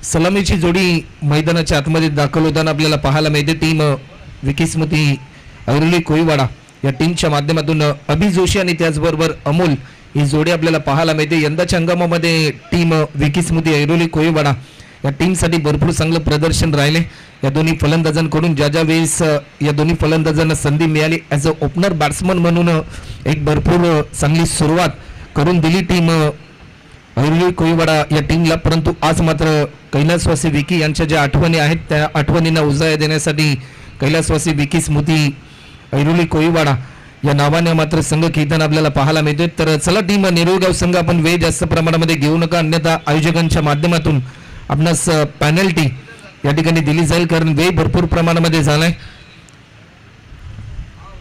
सलामीची जोडी मैदानाच्या आतमध्ये दाखल होताना आपल्याला पाहायला मिळते. टीम विकी स्मृती ऐरोली कोळीवाडा या टीमच्या माध्यमातून अभि जोशी आणि त्याचबरोबर अमोल ही जोडी आपल्याला पाहायला मिळते. यंदाच्या हंगामामध्ये टीम विकी स्मृती ऐरोली कोळीवाडा या टीमसाठी भरपूर चांगलं प्रदर्शन राहिले. या दोन्ही फलंदाजांकडून ज्या वेळेस या दोन्ही फलंदाजांना संधी मिळाली ॲज अ ओपनर बॅट्समन म्हणून एक भरपूर चांगली सुरुवात करून दिली टीम ऐरोली कोळीवाडा या टीमला. परंतु आज मात्र कैलासवासी विकी यांच्या ज्या आठवणी आहेत त्या आठवणींना उजाळा देण्यासाठी कैलासवासी विकी स्मृती ऐरोली कोळीवाडा या नावाने मात्र संघ खेळताना आपल्याला पाहायला मिळतोय. तर चला टीम नेरुळगाव संघ आपण वेळ जास्त प्रमाणामध्ये घेऊ नका, अन्यथा आयोजकांच्या माध्यमातून आपणास पॅनल्टी या ठिकाणी दिली जाईल, कारण वेळ भरपूर प्रमाणामध्ये झालाय.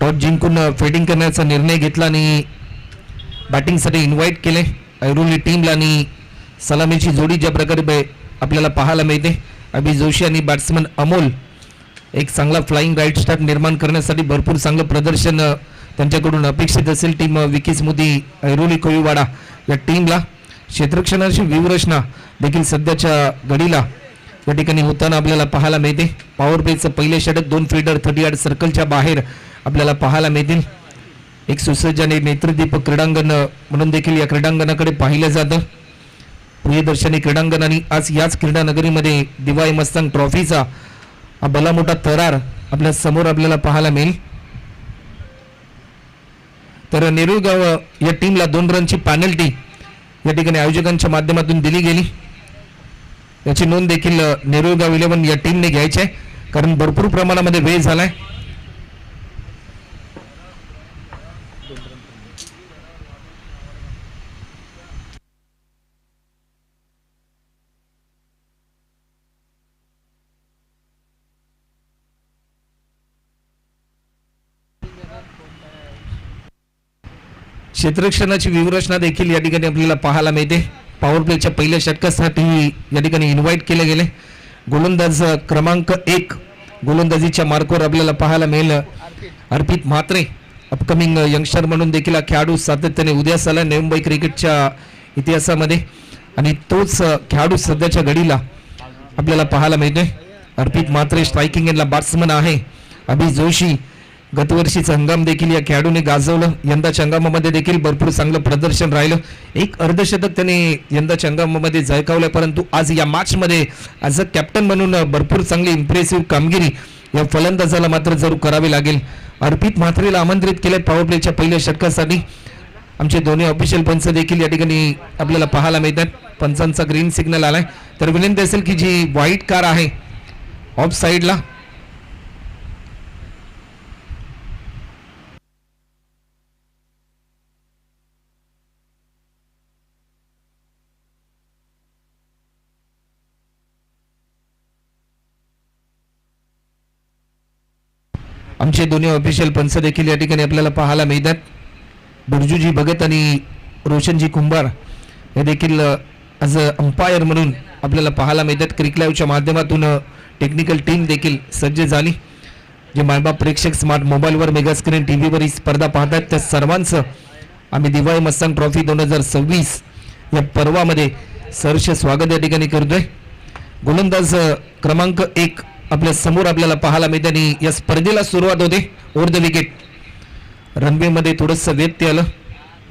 टॉस जिंकून फिल्डिंग करण्याचा निर्णय घेतला आणि बॅटिंगसाठी इन्व्हाइट केले ऐरोली टीमला. आणि सलामीची जोडी ज्या प्रकारे आपल्याला पाहायला मिळते, अभि जोशी आणि बॅट्समन अमोल एक चांगला फ्लाइंग राईट स्टार्ट निर्माण करण्यासाठी भरपूर चांगलं प्रदर्शन त्यांच्याकडून अपेक्षित असेल. टीम विकी स्मृती ऐरोली कोळीवाडा या टीमला क्षेत्ररक्षणाची व्यूहरचना देखील सध्याच्या घडीला या ठिकाणी होताना आपल्याला पाहायला मिळते. पॉवर प्लेचं पहिले षटक 2 फील्डर 38 सर्कलच्या बाहेर आपल्याला पाहायला मिळतील. एक सुसज्ज आणि नेत्रदीपक क्रीडांगण म्हणून देखील या क्रीडांगणाकडे पाहिलं जातं. प्रियदर्शनी क्रीडांगण आणि आज याच क्रीडा नगरीमध्ये दिवाळी मस्तांग ट्रॉफीचा हा भला मोठा थरार आपल्या समोर आपल्याला पाहायला मिळेल. तर नेरुळगाव या टीमला 2 रनची पॅनल्टी या ठिकाणी आयोजकांच्या माध्यमातून दिली गेली. याची नोंद देखील नेरुळगाव 11 या टीमने घ्यायची आहे, कारण भरपूर प्रमाणामध्ये वेळ झालाय. क्षेत्ररक्षणाची व्यूहरचना देखील या ठिकाणी आपल्याला पाहायला मिळते. पॉवर प्लेच्या पहिल्या षटकासाठी या ठिकाणी इन्व्हाइट केले गेले. गोलंदाज क्रमांक 1 गोलंदाजीच्या मार्कवर आपल्याला पाहायला मिळेल अर्पित म्हात्रे, अपकमिंग यंगस्टर म्हणून देखील हा खेळाडू सातत्याने उदयास आला मुंबई क्रिकेटच्या इतिहासामध्ये, आणि तोच खेळाडू सध्याच्या घडीला आपल्याला पाहायला मिळतोय. अर्पित म्हात्रे स्ट्रायकिंग एंडला बॅट्समन आहे. अभि जोशी गतवर्षीचा हंगाम देखील या खेळाडूने गाजवलं. यंदाच्या हंगामामध्ये देखील भरपूर चांगलं प्रदर्शन राहिलं. एक अर्धशतक त्याने यंदाच्या हंगामामध्ये झळकावलं, परंतु आज या मॅचमध्ये ॲज अ कॅप्टन म्हणून भरपूर चांगली इम्प्रेसिव्ह कामगिरी या फलंदाजाला मात्र जरूर करावी लागेल. अर्पित म्हात्रेला आमंत्रित केले पॉवर प्लेच्या पहिल्या षटकासाठी. आमचे दोन्ही ऑफिशियल पंच देखील या ठिकाणी आपल्याला पाहायला मिळतात. पंचांचा ग्रीन सिग्नल आलाय. तर विनंती असेल की जी व्हाईट कार आहे ऑफ साईडला आमचे दोन्ही ऑफिशियल पंच देखील या ठिकाणी आपल्याला पाहायला मिळतात. बिरजूजी भगत आणि रोशनजी कुंभार हे देखील ॲज अ अंपायर म्हणून आपल्याला पाहायला मिळतात. क्रिक लाईव्हच्या माध्यमातून टेक्निकल टीम देखील सज्ज झाली. जे मायबाप प्रेक्षक स्मार्ट मोबाईलवर मेगा स्क्रीन टी व्हीवर ही स्पर्धा पाहतात त्या सर्वांचं आम्ही दिवाळी मस्तांग ट्रॉफी 2026 या पर्वामध्ये सहर्ष स्वागत या ठिकाणी करतोय. गोलंदाज क्रमांक 1 आपल्या समोर आपल्याला पाहायला मिळते आणि या स्पर्धेला सुरुवात होते. ओव्हर द विकेट रनवे मध्ये थोडंसं व्यत्यय आलं.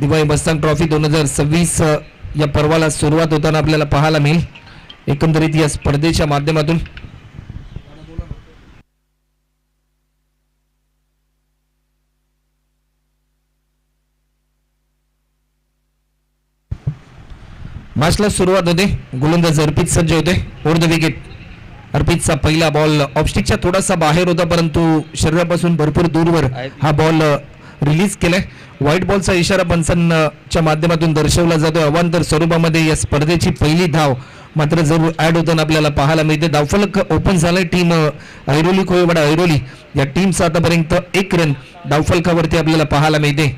दिवाळी मस्तांग ट्रॉफी 2026 या पर्वाला सुरुवात होताना आपल्याला पाहायला मिळेल. एकंदरीत या स्पर्धेच्या माध्यमातून मॅचला सुरुवात होते. गोलंदाज अर्पित सज्ज होते. ओव्हर द विकेट अर्पितचा पहिला बॉल ऑफस्टिकच्या थोडासा बाहेर होता, परंतु शरीरापासून भरपूर दूरवर हा बॉल रिलीज केलाय. व्हाईट बॉलचा इशारा पंचांच्या माध्यमातून दर्शवला जातो. अवांतर स्वरूपामध्ये या स्पर्धेची पहिली धाव मात्र जरूर ऍड होताना आपल्याला पाहायला मिळते. धावफलक ओपन झालाय. टीम ऐरोली कोळीवाडा ऐरोली या टीमचा आतापर्यंत 1 रन धावफलकावरती आपल्याला पाहायला मिळते.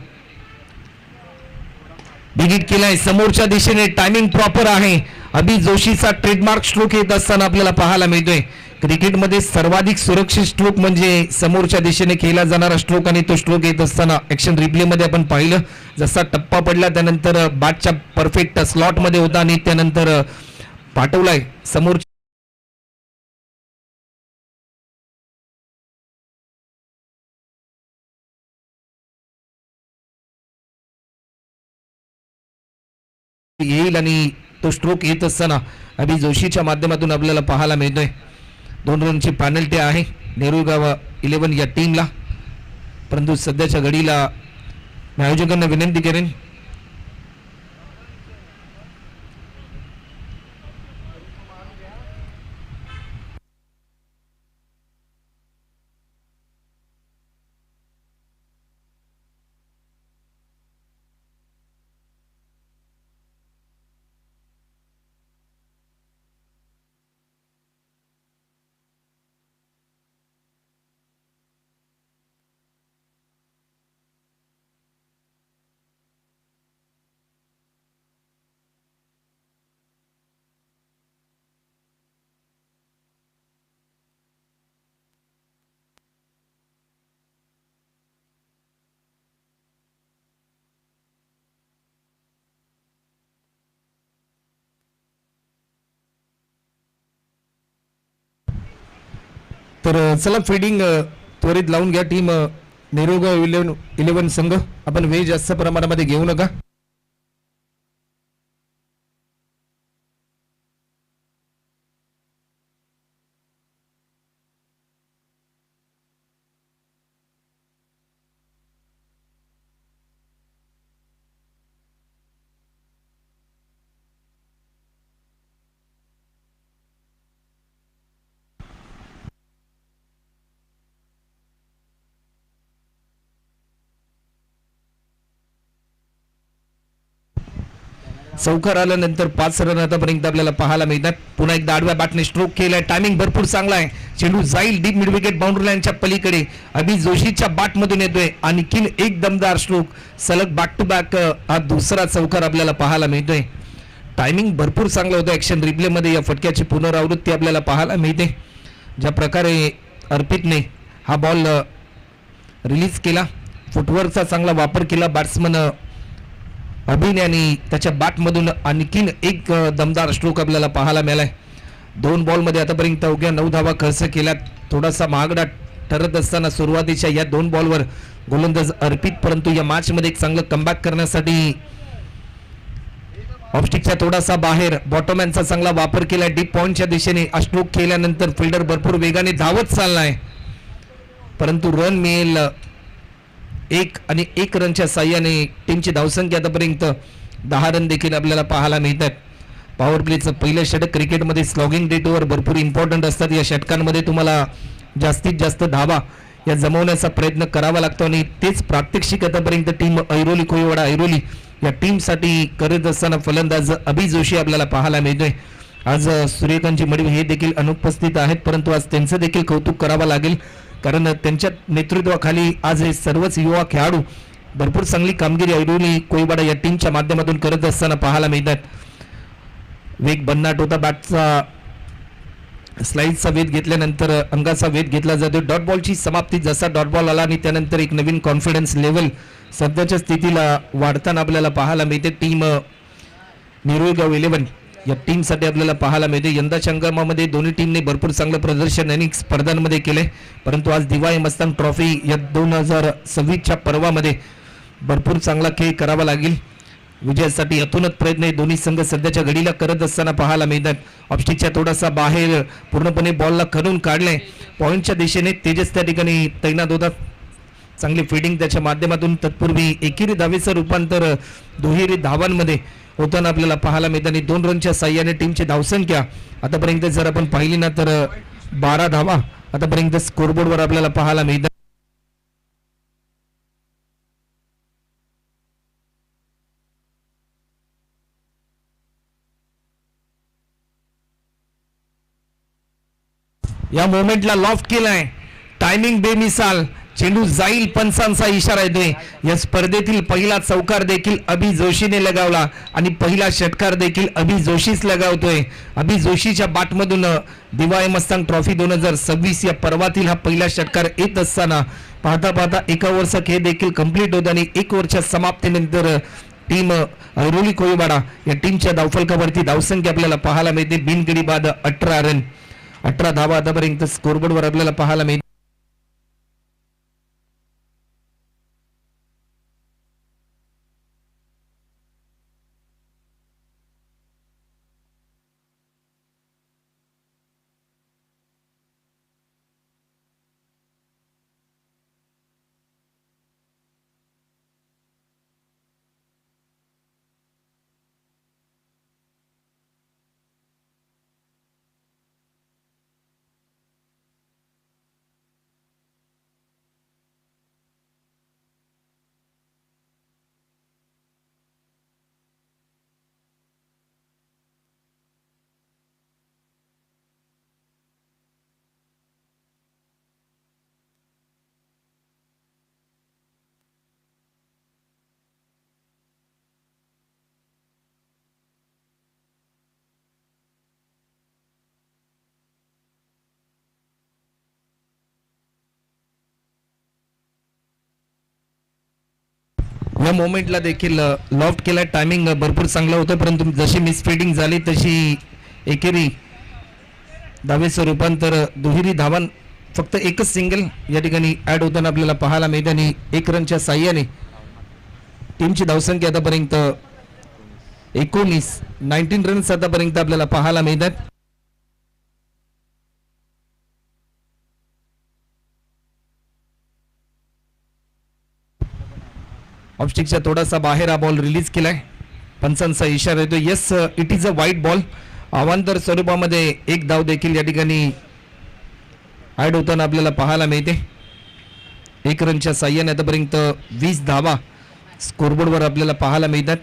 बिगिट केलाय समोरच्या दिशेने. टायमिंग प्रॉपर आहे. अभि जोशीचा ट्रेडमार्क स्ट्रोक येत असताना आपल्याला पाहायला मिळतोय. क्रिकेटमध्ये सर्वाधिक सुरक्षित स्ट्रोक म्हणजे समोरच्या दिशेने केला जाणारा स्ट्रोक, आणि तो स्ट्रोक येत असताना ॲक्शन रिप्लेमध्ये आपण पाहिलं जसा टप्पा पडला त्यानंतर बॅटच्या परफेक्ट स्लॉटमध्ये होता आणि त्यानंतर पाठवलाय समोर येईल आणि तो स्ट्रोक येत असताना अभि जोशीच्या माध्यमातून आपल्याला पाहायला मिळतोय. 2 रनची पेनल्टी आहे नेरुगाव 11 या टीमला. परंतु सध्याच्या घडीला मी आयोजकांना विनंती करेन तर चला फिल्डिंग त्वरित लावून घ्या टीम नेरुगाव 11 संघ. आपण वेळ जास्त प्रमाणामध्ये घेऊ नका. चौकार आल्यानंतर 5 रन आतापर्यंत आपल्याला पाहायला मिळतात. पुन्हा एकदा आडव्या बॅटने स्ट्रोक केलाय. टायमिंग भरपूर चांगला आहे. चेंडू जाईल डीप मिड विकेट बाउंड्री लाईनच्या पलीकडे. अभि जोशीच्या बॅट मधून येतोय. आणखीन एक दमदार स्ट्रोक. सलग बॅक टू बॅक हा दुसरा चौकार आपल्याला पाहायला मिळतोय. टायमिंग भरपूर चांगलं होतं. ॲक्शन रिप्ले मध्ये या फटक्याची पुनरावृत्ती आपल्याला पाहायला मिळते. ज्या प्रकारे अर्पितने हा बॉल रिलीज केला, फुटवर्कचा चांगला वापर केला बॅट्समन अभिनयाने त्याच्या बॅटमधून आणखीन एक दमदार स्ट्रोक आपल्याला पाहायला मिळालाय. 2 बॉलमध्ये आतापर्यंत अवघ्या 9 धावा खर्च केल्यात. थोडासा महागडा ठरत असताना सुरुवातीच्या या 2 बॉलवर गोलंदाज अर्पित, परंतु या मॅचमध्ये एक चांगलं कमबॅक करण्यासाठी ऑफस्टिकच्या थोडासा बाहेर बॉटमॅनचा चांगला वापर केला. डीप पॉइंटच्या दिशेने स्ट्रोक केल्यानंतर फिल्डर भरपूर वेगाने धावत चाललाय, परंतु रन मिळेल 1 आणि 1 रनच्या साह्याने टीमची धावसंख्या आतापर्यंत 10 रन देखील आपल्याला पाहायला मिळतात. पॉवर प्लेचं पहिलं षटक क्रिकेटमध्ये स्लॉगिंग डेटवर भरपूर इम्पॉर्टंट असतात. या षटकांमध्ये तुम्हाला जास्तीत जास्त धावा या जमवण्याचा प्रयत्न करावा लागतो आणि तेच प्रात्यक्षिक आतापर्यंत टीम ऐरोली कोळीवाडा ऐरोली या टीमसाठी करत असताना फलंदाज अभि जोशी आपल्याला पाहायला मिळतोय. आज सूर्यकांतजी मडवी हे देखील अनुपस्थित आहेत, परंतु आज त्यांचं देखील कौतुक करावं लागेल, कारण त्यांच्या नेतृत्वाखाली आज हे सर्वच युवा खेळाडू भरपूर चांगली कामगिरी ऐरोली कोळीवाडा या टीमच्या माध्यमातून करत असताना पाहायला मिळतात. वेग भन्नाट होता. बॅटचा स्लाइडचा वेध घेतल्यानंतर अंगाचा वेध घेतला जातो. डॉट बॉलची समाप्ती, जसा डॉट बॉल आला आणि त्यानंतर एक नवीन कॉन्फिडन्स लेवल सध्याच्या स्थितीला वाढताना आपल्याला पाहायला मिळते. टीम नेरुगाव 11 या टीमसाठी आपल्याला पाहायला मिळते. यंदाच्या हंगामामध्ये दोन्ही टीमने भरपूर चांगलं प्रदर्शन अनेक स्पर्धांमध्ये केले, परंतु आज दिवाळी मस्तान ट्रॉफी या 2026च्या पर्वामध्ये भरपूर चांगला खेळ करावा लागेल. विजयासाठी अतुनत प्रयत्न दोन्ही संघ सध्याच्या घडीला करत असताना पाहायला मिळतात. ऑफस्टिकच्या थोडासा बाहेर पूर्णपणे बॉलला खणून काढले. पॉइंटच्या दिशेने तेजस त्या ठिकाणी तैनात होतात. चांगली फिल्डिंग त्याच्या माध्यमातून तत्पूर्वी एकेरी धावेचं रूपांतर दुहेरी धावांमध्ये होताना आपल्याला पाहायला मिळतं आणि 2 रनच्या साह्याने टीमची धावसंख्या आतापर्यंत जर आपण पाहिली ना तर 12 धावा आतापर्यंत स्कोरबोर्डवर आपल्याला पाहायला मिळतात. या मोमेंटला लॉफ्ट केलाय. टायमिंग बेमिसाल. चेंडू जाईल पंचांचा इशारा येतोय. या स्पर्धेतील पहिला चौकार देखील अभि जोशीने लगावला आणि पहिला षटकार देखील अभि जोशीच लगावतोय. अभि जोशीच्या बॅटमधून दिवाळी मस्तान ट्रॉफी 2026 या पर्वातील हा पहिला षटकार येत असताना पाहता पाहता 1 ओव्हरचा खेळ देखील कंप्लीट होत आणि 1 ओव्हरच्या समाप्तीनंतर टीम ऐरोली कोळीवाडा या टीमच्या धावफलकावरती धावसंख्या आपल्याला पाहायला मिळते. बिनगडी बाद 18 रन 18 धावा आतापर्यंत स्कोरबोर्डवर आपल्याला पाहायला मिळते. या मोमेंटला देखील लॉफ्ट केला. टायमिंग भरपूर चांगलं होतं, परंतु जशी मिसफिडिंग झाली तशी एकेरी धावेचं रूपांतर दुहेरी धावन फक्त एकच सिंगल या ठिकाणी ॲड होताना आपल्याला पाहायला मिळते आणि 1 रनच्या साह्याने टीमची धावसंख्या आतापर्यंत 19 रन्स आतापर्यंत आपल्याला पाहायला मिळतात. ऑफस्टिकच्या थोडासा बाहेर हा बॉल रिलीज केलाय. पंचांचा इशारा येतो. येस, इट इज अ वाईट बॉल. अवांतर स्वरूपामध्ये एक धाव देखील या ठिकाणी ॲड होताना आपल्याला पाहायला मिळते. 1 रनच्या साह्याने आतापर्यंत 20 धावा स्कोरबोर्डवर आपल्याला पाहायला मिळतात.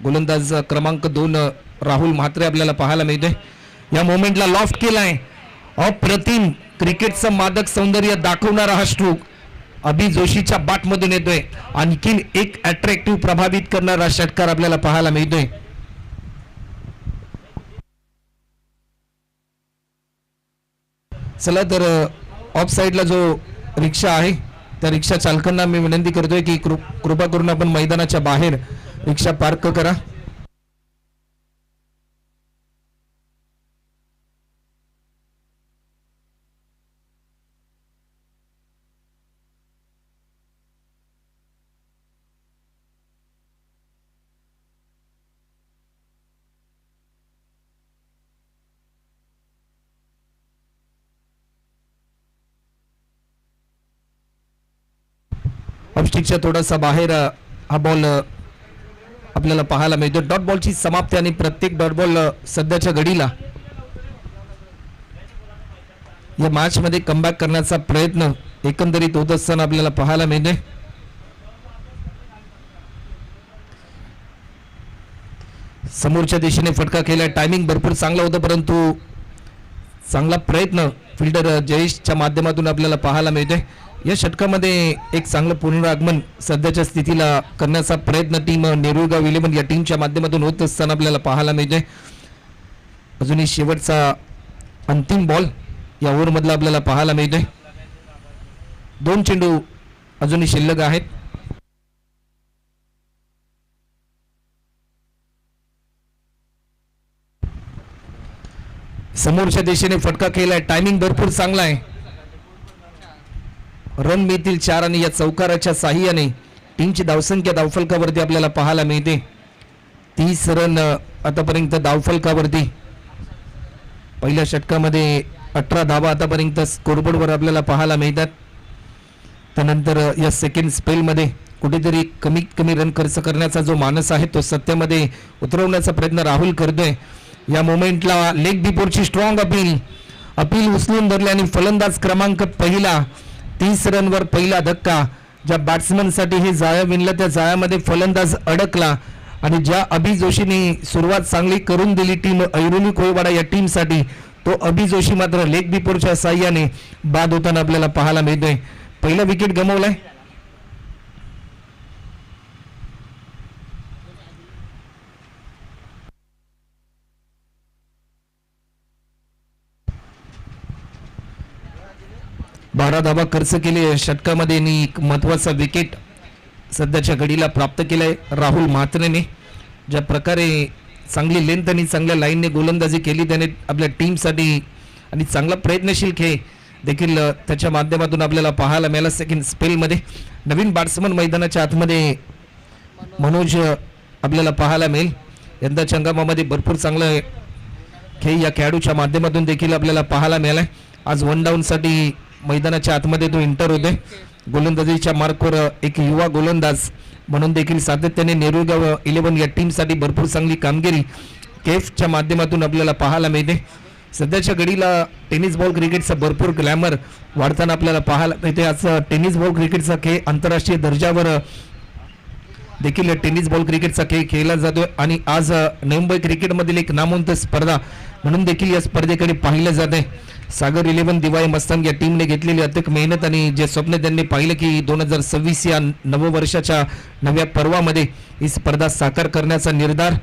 गोलंदाज क्रमांक 2 राहुल म्हात्रे आपल्याला पाहायला मिळते. या मोमेंटला लॉफ्ट केलाय. अप्रतिम क्रिकेटचं मादक सौंदर्य दाखवणारा हा स्ट्रोक अभि जोशीच्या बॅटमधून येतोय. आणखीन एक अट्रॅक्टिव्ह प्रभावित करणारा षटकार आपल्याला पाहायला मिळतोय. चला तर ऑफ साईडला जो रिक्षा आहे त्या रिक्षा चालकांना मी विनंती करतोय की कृपा करून आपण मैदानाच्या बाहेर रिक्षा पार्क करा. ऑफस्टिकच्या थोडासा बाहेर हा बॉल आपल्याला पाहायला मिळतो. डॉट बॉलची समाप्ती आणि प्रत्येक डॉट बॉल सध्याच्या घडीला या मॅच मध्ये कमबॅक करण्याचा प्रयत्न एकंदरीत होत असताना आपल्याला पाहायला मिळते. समोरच्या दिशेने फटका केला. टायमिंग भरपूर चांगला होता, परंतु चांगला प्रयत्न फिल्डर जयेशच्या माध्यमातून आपल्याला पाहायला मिळते. या षटकामध्ये एक चांगलं पुनरागमन सध्याच्या स्थितीला करण्याचा प्रयत्न टीम नेरुळगाव 11 या टीमच्या माध्यमातून होत असताना आपल्याला पाहायला मिळते. अजूनही शेवटचा अंतिम बॉल या ओव्हरमधला आपल्याला पाहायला मिळते. 2 चेंडू अजूनही शिल्लक आहेत. समोरच्या दिशेने फटका केलाय. टायमिंग भरपूर चांगला आहे. रन मिळतील 4 आणि या चौकाराच्या साह्याने टीमची धावसंख्या धावफलकावरती आपल्याला पाहायला मिळते. 30 रन आतापर्यंत धावफलकावरती. पहिल्या षटकामध्ये 18 धावा आतापर्यंत स्कोरबोर्डवर आपल्याला पाहायला मिळतात. त्यानंतर या सेकंड स्पेलमध्ये कुठेतरी कमीत कमी रन खर्च करण्याचा जो मानस आहे तो सत्यामध्ये उतरवण्याचा प्रयत्न राहुल करतोय. या मोमेंटला लेग बिफोरची स्ट्रॉंग अपील उचलून धरले आणि फलंदाज क्रमांक पहिला 30 रनवर पहिला धक्का. ज्या बॅट्समनसाठी हे जाळं विणलं त्या जाळ्यामध्ये फलंदाज अडकला आणि ज्या अभि जोशीने सुरुवात चांगली करून दिली टीम ऐरोली कोळवाडा या टीमसाठी, तो अभि जोशी मात्र लेग बिफोरच्या साह्याने बाद होताना आपल्याला पाहायला मिळतोय. पहिला विकेट गमावलाय. बारा धावा खर्च केले षटकामध्ये आणि एक महत्वाचा विकेट सध्याच्या घडीला प्राप्त केलाय राहुल म्हात्रेने. ज्या प्रकारे चांगली लेंथ आणि चांगल्या लाईनने गोलंदाजी केली त्याने आपल्या टीमसाठी आणि चांगला प्रयत्नशील खेळ देखील त्याच्या माध्यमातून आपल्याला पाहायला मिळाला. सेकंड स्पेलमध्ये नवीन बॅट्समन मैदानाच्या आतमध्ये मनोज आपल्याला पाहायला मिळेल. यंदाच्या हंगामामध्ये भरपूर चांगलं खेळ या खेळाडूच्या माध्यमातून देखील आपल्याला पाहायला मिळालाय. आज 1 डाऊनसाठी मैदानाच्या आतमध्ये तो एंटर होते. गोलंदाजीच्या मार्कवर एक युवा गोलंदाज म्हणून देखील सातत्याने नेरुळगाव 11 या टीमसाठी भरपूर चांगली कामगिरी केफच्या माध्यमातून आपल्याला पाहायला मिळते. सध्याच्या घडीला टेनिस बॉल क्रिकेटचा भरपूर ग्लॅमर वाढताना आपल्याला पाहायला मिळते. आज टेनिस बॉल क्रिकेटचा खेळ आंतरराष्ट्रीय दर्जावर देखील टेनिस बॉल क्रिकेटचा खेळ खेळला जातोय आणि आज मुंबई क्रिकेटमधील एक नामवंत स्पर्धा म्हणून देखील या स्पर्धेकडे पाहिलं जात आहे. सागर 11 दिवाळी मस्तान या टीमने घेतलेली अथक मेहनत आणि जे स्वप्न त्यांनी पाहिलं की 2026 या नववर्षाच्या नव्या पर्वामध्ये ही स्पर्धा साकार करण्याचा निर्धार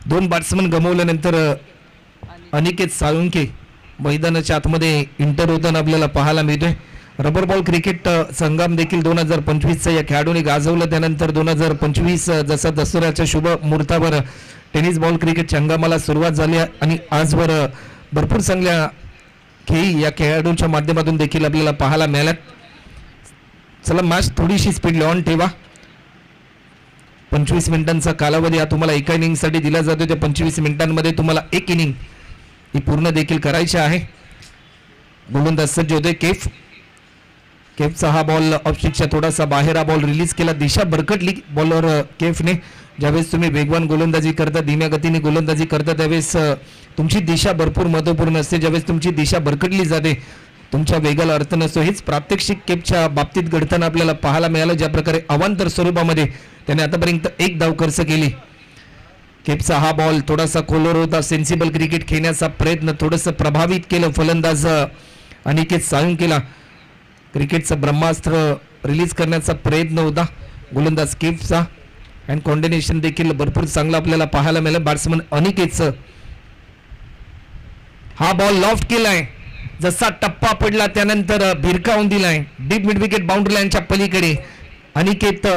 दोन बॅट्समन गमावल्यानंतर अनिकेत साळुंके मैदानाच्या आतमध्ये इंटर होताना आपल्याला पाहायला मिळतोय. रबर बॉल क्रिकेट संगम देखील 2025 या खेळाडूंनी गाजवलं. त्यानंतर 2025 जसा दसऱ्याच्या शुभ मुहूर्तावर टेनिस बॉल क्रिकेटच्या हंगामाला सुरुवात झाली आणि आजवर भरपूर चांगल्या खेळी या खेळाडूंच्या माध्यमातून देखील आपल्याला पाहायला मिळाल्यात. चला मॅच थोडीशी स्पीड ऑन ठेवा. 25 मिनिटांचा कालावधी हा तुम्हाला एका इनिंगसाठी दिला जातो. त्या 25 मिनिटांमध्ये तुम्हाला एक इनिंग ही पूर्ण देखील करायची आहे. गोलंदाज सज्ज होते केफचा हा बॉल ऑफस्टिकच्या थोडासा बाहेर हा बॉल रिलीज केला. दिशा भरकटली बॉलर केफने. ज्यावेळेस तुम्ही वेगवान गोलंदाजी करता, धीम्या गतीने गोलंदाजी करता, त्यावेळेस तुमची दिशा भरपूर महत्त्वपूर्ण असते. ज्यावेळेस तुमची दिशा भरकटली जाते तुमच्या वेगाला अर्थ नसतो. हेच प्रात्यक्षिक केपच्या बाबतीत घडताना आपल्याला पाहायला मिळालं. ज्या प्रकारे अवांतर स्वरूपामध्ये त्याने आतापर्यंत एक धाव खर्च केली. केपचा हा बॉल थोडासा खोलवर होता. सेन्सिबल क्रिकेट खेळण्याचा प्रयत्न थोडंसं प्रभावित केलं फलंदाज अनिकेत साळुंकेला. क्रिकेटचं ब्रह्मास्त्र रिलीज करण्याचा प्रयत्न होता गोलंदाज केपचा. अँड कॉम्बिनेशन देखील भरपूर चांगलं आपल्याला पाहायला मिळालं बॅट्समन अनिकेतचं. हा बॉल लॉफ्ट केलाय. जसा टप्पा पडला त्यानंतर भिरकावून दिलाय डीप मिड विकेट बाउंड्री लाईनच्या पलीकडे. अनिकेत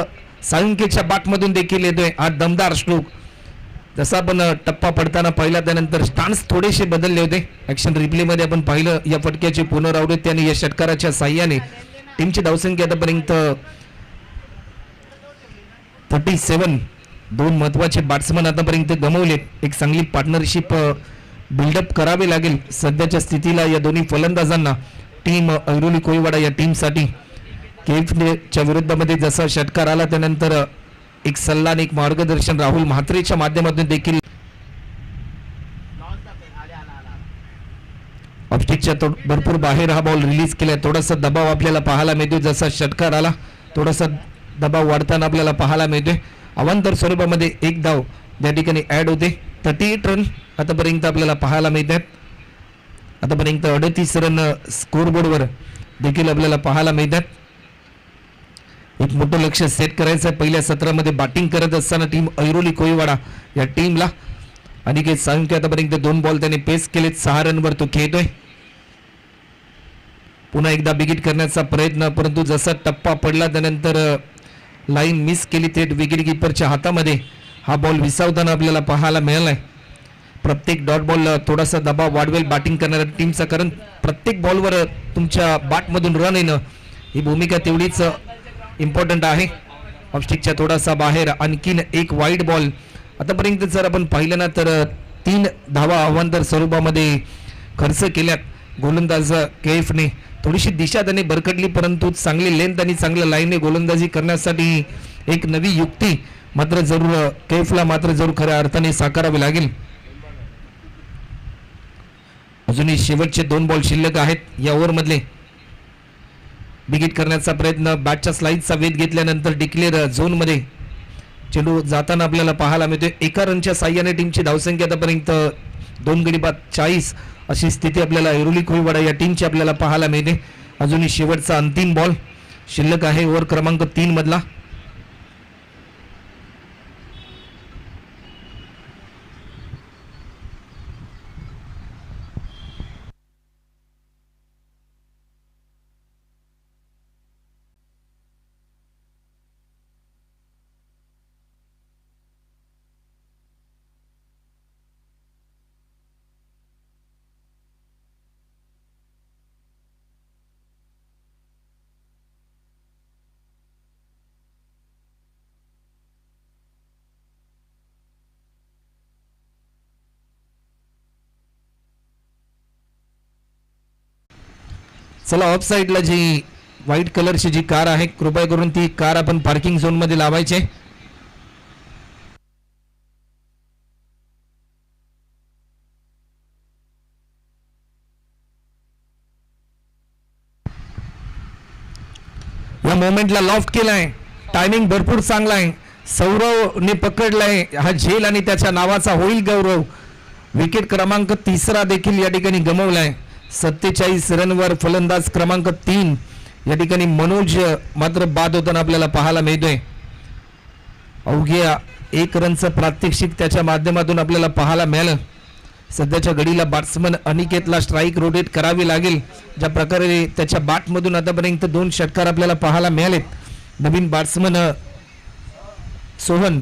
साळुंकेच्या बॅटमधून देखील येतोय हा दमदार स्ट्रोक. जसा आपण टप्पा पडताना पाहिला त्यानंतर स्टान्स थोडेसे बदलले होते. ऍक्शन रिप्लेमध्ये आपण पाहिलं या फटक्याची पुनरावृत्ती आणि या षटकाराच्या साह्याने टीमची धावसंख्या आतापर्यंत 37. दोन महत्वाचे बॅट्समन आतापर्यंत गमावलेत. एक चांगली पार्टनरशिप बिल्डअप करावे लागेल सध्याच्या स्थितीला या दोन्ही फलंदाजांना. टीम ऐरोली कोळीवाडा या टीमसाठी केफच्या विरुद्धमध्ये जसा षटकार आला त्यानंतर एक सल्ला आणि एक मार्गदर्शन राहुल म्हात्रेच्या माध्यमातून देखील ऑफस्टिकच्या भरपूर बाहेर हा बॉल रिलीज केला. थोडासा दबाव आपल्याला पाहायला मिळतो. जसा षटकार आला थोडासा दबाव वाढताना आपल्याला पाहायला मिळतोय. अवांतर स्वरूपामध्ये एक धाव त्या ठिकाणी ऍड होते. 38 रन आतापर्यंत आपल्याला पाहायला मिळतात. आतापर्यंत 38 रन स्कोरबोर्डवर देखील आपल्याला पाहायला मिळतात. एक मोठं लक्ष सेट करायचं आहे पहिल्या सत्रामध्ये बॅटिंग करत असताना टीम ऐरोली कोळीवाडा या टीमला. अनिकेत साळुंके आतापर्यंत 2 बॉल त्याने पेस केलेत. 6 रनवर तो खेळतोय. पुन्हा एकदा बिगिट करण्याचा प्रयत्न परंतु जसा टप्पा पडला त्यानंतर लाईन मिस केली. थेट विकेट किपरच्या हातामध्ये हा बॉल विसावताना आपल्याला पाहायला मिळालाय. प्रत्येक डॉट बॉल थोडासा दबाव वाढवेल बॅटिंग करणाऱ्या टीमचा. कारण प्रत्येक बॉलवर तुमच्या बॅटमधून रन येणं ही भूमिका तेवढीच इम्पॉर्टंट आहे. ऑफस्टिकच्या थोडासा बाहेर आणखीन एक वाईड बॉल. आतापर्यंत जर आपण पाहिलं ना तर 3 धावा अवांतर स्वरूपामध्ये खर्च केल्यात गोलंदाज केफने. थोडीशी दिशा त्याने भरकटली परंतु चांगली लेंथ आणि चांगल्या लाईनने गोलंदाजी करण्यासाठी एक नवी युक्ती मात्र जरूर केफला मात्र जरूर खऱ्या अर्थाने साकारावी लागेल. अजूनही शेवटचे 2 बॉल शिल्लक आहेत या ओव्हरमधले. बिगिट करण्याचा प्रयत्न बॅटच्या स्लाइडचा वेध घेतल्यानंतर डिक्लेअर झोनमध्ये चेंडू जाताना आपल्याला पाहायला मिळते. एका रनच्या साह्याने टीमची धावसंख्या आतापर्यंत 2 गडी बाद 40 अशी स्थिती आपल्याला ऐरोली कोळीवाडा या टीमची आपल्याला पाहायला मिळते. अजूनही शेवटचा अंतिम बॉल शिल्लक आहे ओव्हर क्रमांक 3 मधला. चला ऑफ साईडला जी व्हाईट कलरची जी कार आहे कृपया करून ती कार आपण पार्किंग झोन मध्ये लावायचे. या मोमेंटला लॉफ्ट केलाय. टायमिंग भरपूर चांगला आहे. सौरवने पकडलाय हा झेल आणि त्याच्या नावाचा होईल गौरव. विकेट क्रमांक 3 देखील या ठिकाणी गमावलाय. 47 रनवर फलंदाज क्रमांक 3 या ठिकाणी मनोज मात्र बाद होताना आपल्याला पाहायला मिळतोय. अवघ्या 1 रनचं प्रात्यक्षिक त्याच्या माध्यमातून आपल्याला पाहायला मिळालं. सध्याच्या घडीला बॅट्समन अनिकेतला स्ट्राईक रोटेट करावी लागेल. ज्या प्रकारे त्याच्या बॅटमधून आतापर्यंत 2 षटकार आपल्याला पाहायला मिळालेत. नवीन बॅट्समन सोहन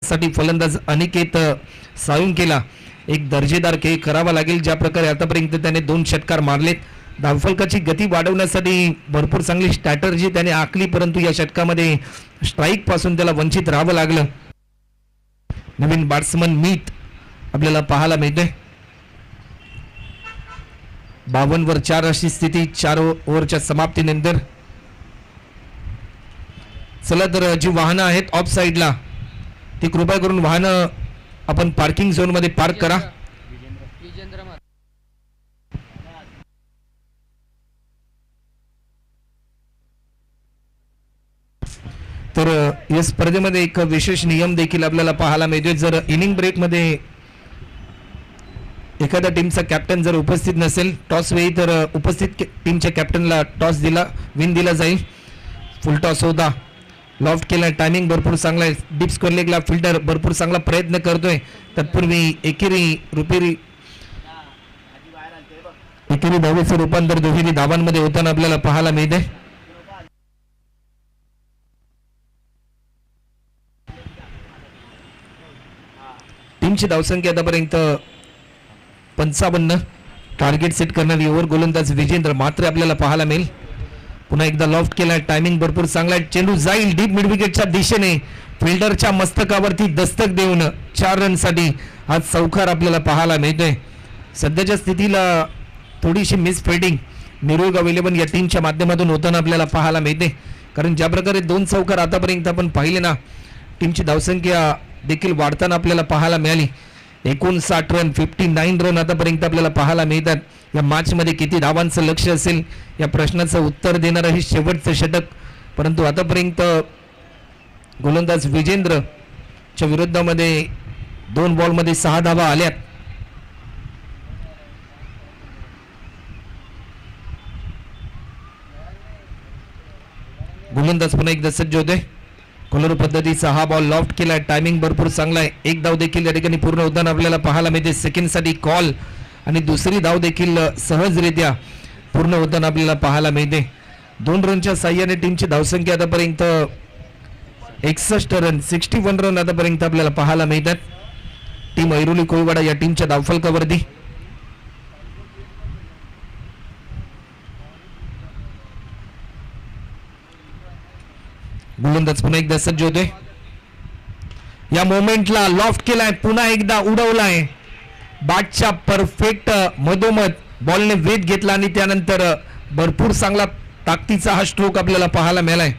साठी फलंदाज अनिकेत साळुंकेला एक दर्जेदार खेळ करावा लागेल. ज्या प्रकारे आतापर्यंत त्याने 2 षटकार मारलेत. धावफलकाची गती वाढवण्यासाठी भरपूर चांगली स्ट्रॅटर्जी त्याने आखली, परंतु या षटकामध्ये स्ट्राईक पासून त्याला वंचित राहावं लागलं. नवीन बॅट्समन मीत आपल्याला पाहायला मिळते. 52 वर 4 अशी स्थिती 4 ओव्हरच्या समाप्तीनंतर. चला तर जी वाहनं आहेत ऑफ साईडला ती कृपया करून वाहनं आपण पार्किंग झोन मध्ये पार्क करा. तर या स्पर्धेमध्ये एक विशेष नियम देखील आपल्याला पाहायला मिळतोय. जर इनिंग ब्रेक मध्ये एखाद्या टीमचा कॅप्टन जर उपस्थित नसेल टॉस वेळी, तर उपस्थित टीमच्या कॅप्टनला टॉस विन दिला जाईल. फुल टॉस होता, लॉफ्ट केला, टायमिंग भरपूर चांगला आहे. डीप स्क्वेअर लेगला फिल्डर भरपूर चांगला प्रयत्न करतोय. तत्पूर्वी एकेरी धावेचं रूपांतर दुहेरी धावांमध्ये होताना आपल्याला पाहायला मिळते. टीमची धावसंख्या आतापर्यंत 55. टार्गेट सेट करणारी ओव्हर गोलंदाज विजेंद्र मात्र आपल्याला पाहायला मिळेल. पुन्हा एकदा लॉफ्ट केला, टायमिंग भरपूर चांगला आहे. चेंडू जाईल डीप मिड विकेटच्या दिशेने, फिल्डरच्या मस्तकावरती दस्तक देऊन 4 रनसाठी आज चौकार आपल्याला पाहायला मिळतोय. सध्याच्या स्थितीला थोडीशी मिस फिल्डिंग निरोगाव 11 या टीमच्या माध्यमातून होताना आपल्याला पाहायला मिळते. कारण ज्या प्रकारे 2 चौकार आतापर्यंत आपण पाहिले ना, टीमची धावसंख्या देखील वाढताना आपल्याला पाहायला मिळाली. 59 रन 59 रन आतापर्यंत आपल्याला पाहायला मिळतात. या मॅचमध्ये किती धावांचं लक्ष असेल या प्रश्नाचं उत्तर देणारं हे शेवटचं षटक. परंतु आतापर्यंत गोलंदाज विजेंद्रच्या विरोधामध्ये 2 बॉलमध्ये 6 धावा आल्यात. गोलंदाज पुन्हा एकदा सज्ज होते. कोलर पद्धतीचा हा बॉल लॉफ्ट केलाय. टायमिंग भरपूर चांगला आहे. एक धाव देखील या ठिकाणी पूर्ण होताना आपल्याला पाहायला मिळते. सेकंडसाठी कॉल आणि दुसरी धाव देखील सहजरित्या पूर्ण होताना आपल्याला पाहायला मिळते. 2 रनच्या साह्याने टीमची धावसंख्या आतापर्यंत 61 रन 61 रन आतापर्यंत आपल्याला पाहायला मिळतात. टीम ऐरोली कोळीवाडा या टीमच्या धावफलकावरती. गोलंदाज पुन्हा एकदा सज्ज होते. या मोमेंटला लॉफ्ट केलाय. पुन्हा एकदा उडवलाय. बॅटच्या परफेक्ट मधोमध बॉलने वेध घेतला आणि त्यानंतर भरपूर चांगला ताकदीचा हा स्ट्रोक आपल्याला पाहायला मिळालाय.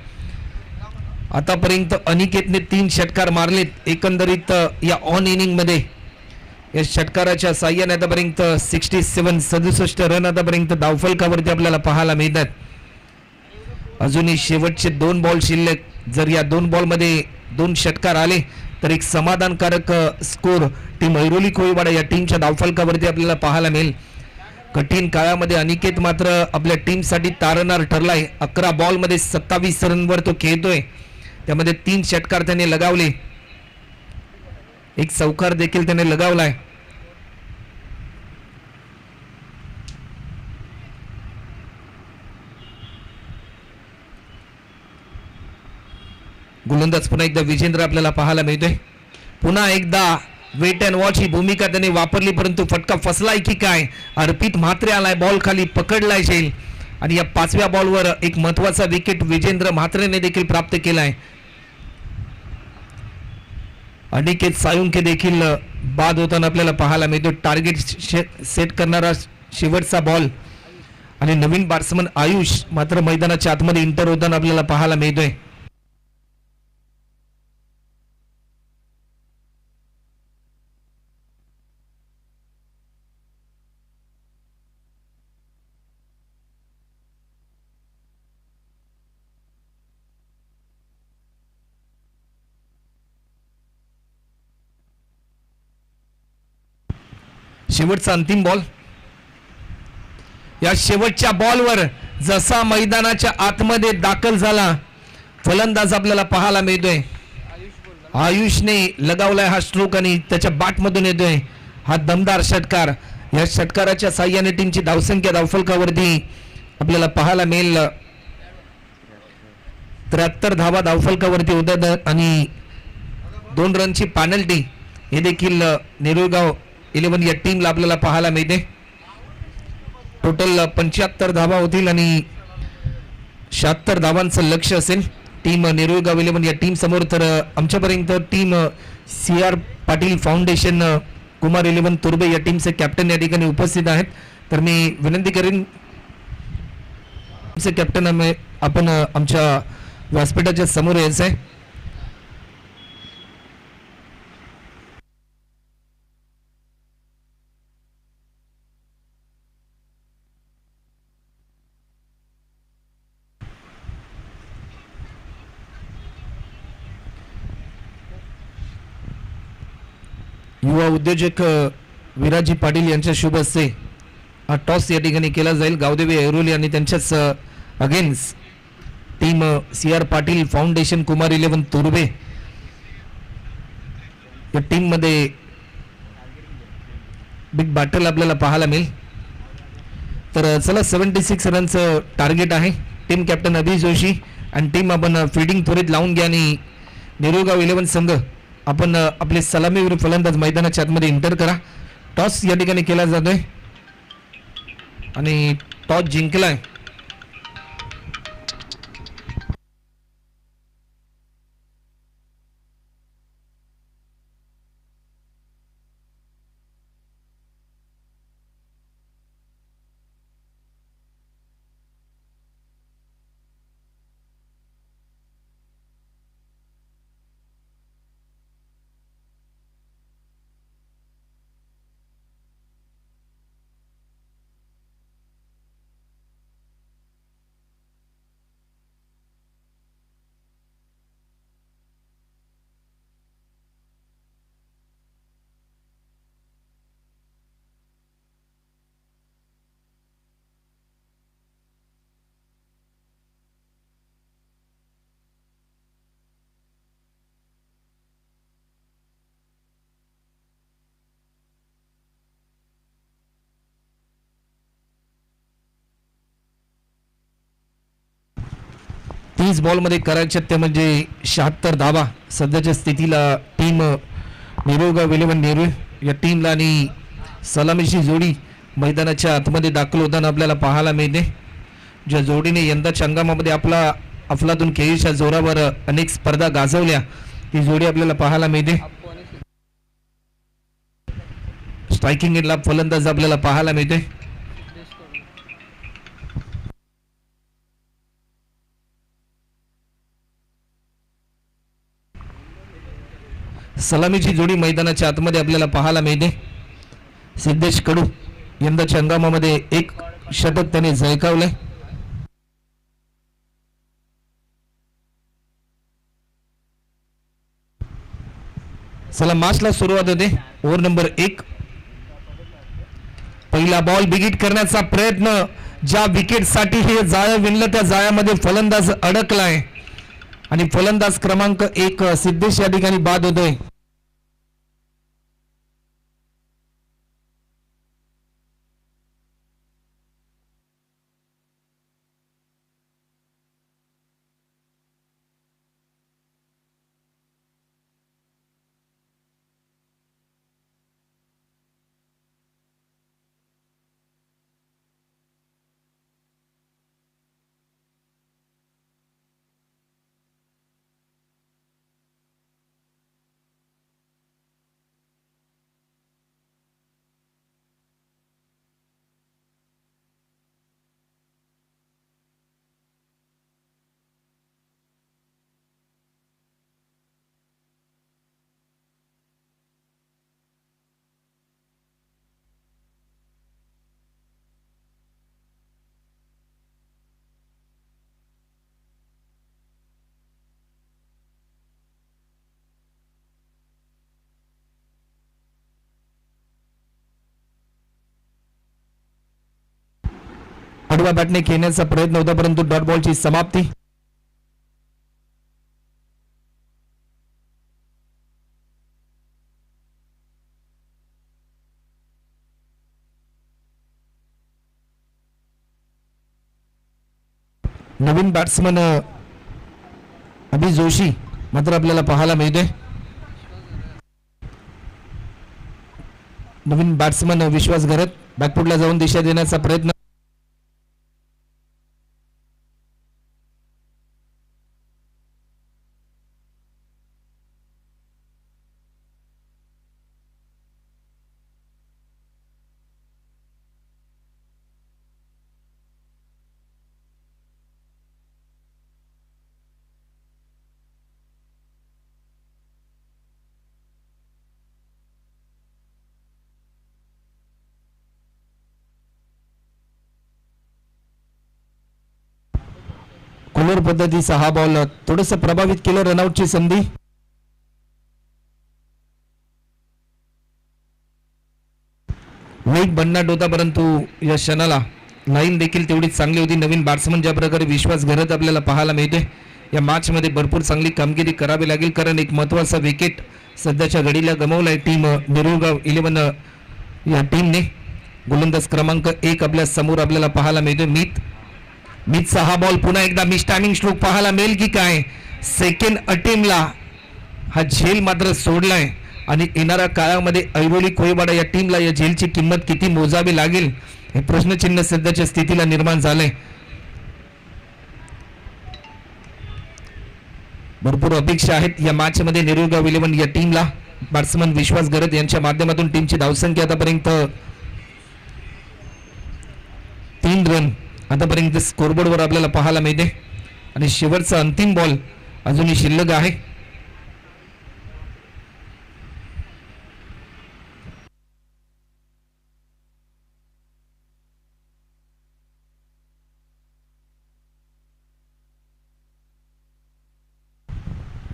आतापर्यंत अनिकेतने 3 षटकार मारलेत. एकंदरीत या ऑन इनिंग मध्ये या षटकाराच्या साह्याने आतापर्यंत 67 रन आतापर्यंत धावफलकावरती आपल्याला पाहायला मिळतात. अजूनही शेवटचे 2 बॉल शिल्लक. जर या 2 बॉलमध्ये 2 षटकार आले तर एक समाधानकारक स्कोर टीम ऐरोली कोळीवाडा या टीमच्या धावफलकावरती आपल्याला पाहायला मिळेल. कठीण काळामध्ये अनिकेत मात्र आपल्या टीमसाठी तारणार ठरलाय. 11 बॉलमध्ये 27 रनवर तो खेळतोय. त्यामध्ये 3 षटकार त्याने लगावले. एक चौकार देखील त्याने लगावलाय. गोलंदाज पुन्हा एकदा विजेंद्र आपल्याला पाहायला मिळतोय. पुन्हा एकदा वेट अँड वॉच ही भूमिका त्याने वापरली. परंतु फटका फसलाय की काय. अर्पित म्हात्रे आलाय. बॉल खाली पकडलाय जाईल आणि या 5व्या बॉलवर एक महत्वाचा विकेट विजेंद्र म्हात्रेने देखील प्राप्त केलाय. अनिकेत साळुंखे देखील बाद होताना आपल्याला पाहायला मिळतो. टार्गेट सेट करणारा शेवटचा बॉल आणि नवीन बॅट्समन आयुष मात्र मैदानाच्या आतमध्ये इंटर होताना आपल्याला पाहायला मिळतोय. शेवटचा अंतिम बॉल. या शेवटच्या बॉलवर जसा मैदानाच्या आतमध्ये दाखल झाला फलंदाज आपल्याला पाहायला मिळतोय. आयुषने लगावलाय हा स्ट्रोक आणि त्याच्या बॅटमधून येतोय हा दमदार षटकार. या षटकाराच्या साह्याने टीमची धावसंख्या धावफलकावरती आपल्याला पाहायला मिळेल. 73 धावा धावफलकावरती होतात आणि 2 रनची पेनल्टी हे देखील निरोगाव 11 या टीमला आपल्याला पाहायला मिळते. टोटल 75 धावा होतील आणि 76 धावांचं लक्ष असेल टीम निरोगाव 11 या टीम समोर. तर आमच्यापर्यंत team CR Patil foundation Kumar 11 तुर्बे या टीमचे कॅप्टन या ठिकाणी उपस्थित आहेत. तर मी विनंती करेन कॅप्टन आपण आमच्या व्यासपीठाच्या समोर यायचं आहे. युवा उद्योजक विराजी पाटील यांच्या शुभ हस्ते हा टॉस या ठिकाणी केला जाईल. गावदेवी ऐरोली आणि त्यांच्याच against team CR Patil foundation Kumar 11 तुर्बे या टीम मध्ये बिग बॅटल आपल्याला पाहायला मिळेल. तर चला 76 रनचं टार्गेट आहे. टीम कॅप्टन अभि जोशी आणि टीम आपण फिल्डिंग त्वरित लावून घ्या आणि निरोगाव 11 संघ आपण आपले सलामीवीर फलंदाज मैदानाच्या आतमध्ये इंटर करा. टॉस या ठिकाणी केला जातोय आणि टॉस जिंकलाय. 30 बॉलमध्ये करायचे ते म्हणजे 76 धावा. सध्याच्या स्थितीला टीम नेरुगाव 11 नेरूळ या टीमला आणि सलामीची जोडी मैदानाच्या आतमध्ये दाखल होताना आपल्याला पाहायला मिळते. ज्या जोडीने यंदाच्या हंगामामध्ये आपला अफलातून खेळीच्या जोरावर अनेक स्पर्धा गाजवल्या ती जोडी आपल्याला पाहायला मिळते. स्ट्रायकिंग एंडला फलंदाज आपल्याला पाहायला मिळते. सलामीची जोडी मैदानाच्या आतमध्ये आपल्याला पाहायला मिळते. सिद्धेश कडू यंदाच्या हंगामामध्ये एक षटक त्याने झळकावलंय. चला मॅचला सुरुवात होते. Over number 1. पहिला बॉल बिगिट करण्याचा प्रयत्न. ज्या विकेट साठी हे जाळं विणलं त्या जाळ्यामध्ये फलंदाज अडकलाय आणि फलंदाज क्रमांक 1 सिद्धेश या ठिकाणी बाद होतोय. आडवा बॅटने खेळण्याचा प्रयत्न होता परंतु डॉट बॉलची समाप्ती. नवीन बॅट्समन अभि जोशी मात्र आपल्याला पाहायला मिळते. नवीन बॅट्समन विश्वास घरत बॅकफुटला जाऊन दिशा देण्याचा प्रयत्न. कोलर पद्धतीचा हा बॉल थोडस प्रभावित केलं. रनआउटची संधी. वेग भन्नाट होता परंतु या क्षणाला लाईन देखील तेवढी चांगली होती. नवीन बॅट्समन ज्या प्रकारे विश्वास घरत आपल्याला पाहायला मिळते. या मॅच मध्ये भरपूर चांगली कामगिरी करावी लागेल कारण एक महत्वाचा विकेट सध्याच्या घडीला गमावलाय टीम नेरुगाव 11 या टीमने. गोलंदाज क्रमांक 1 आपल्या समोर आपल्याला पाहायला मिळतोय. मीतचा हा बॉल पुन्हा एकदा मिस टायमिंग स्ट्रोक पाहायला मिळेल की काय. सेकंड अटेम्प्टला हा झेल मात्र सोडलाय आणि येणाऱ्या काळामध्ये ऐरोली कोळीवाडा या टीमला या झेलची किंमत किती मोजावी लागेल हे प्रश्नचिन्ह सध्याच्या स्थितीला निर्माण झालंय. भरपूर अपेक्षा आहेत या मॅच मध्ये नेरुगाव 11 या टीमला. बॅट्समन विश्वास घरत यांच्या माध्यमातून टीमची धावसंख्या आतापर्यंत 3 रन आतापर्यंत स्कोरबोर्डवर आपल्याला पाहायला मिळते आणि शेवटचा अंतिम बॉल अजूनही शिल्लक आहे.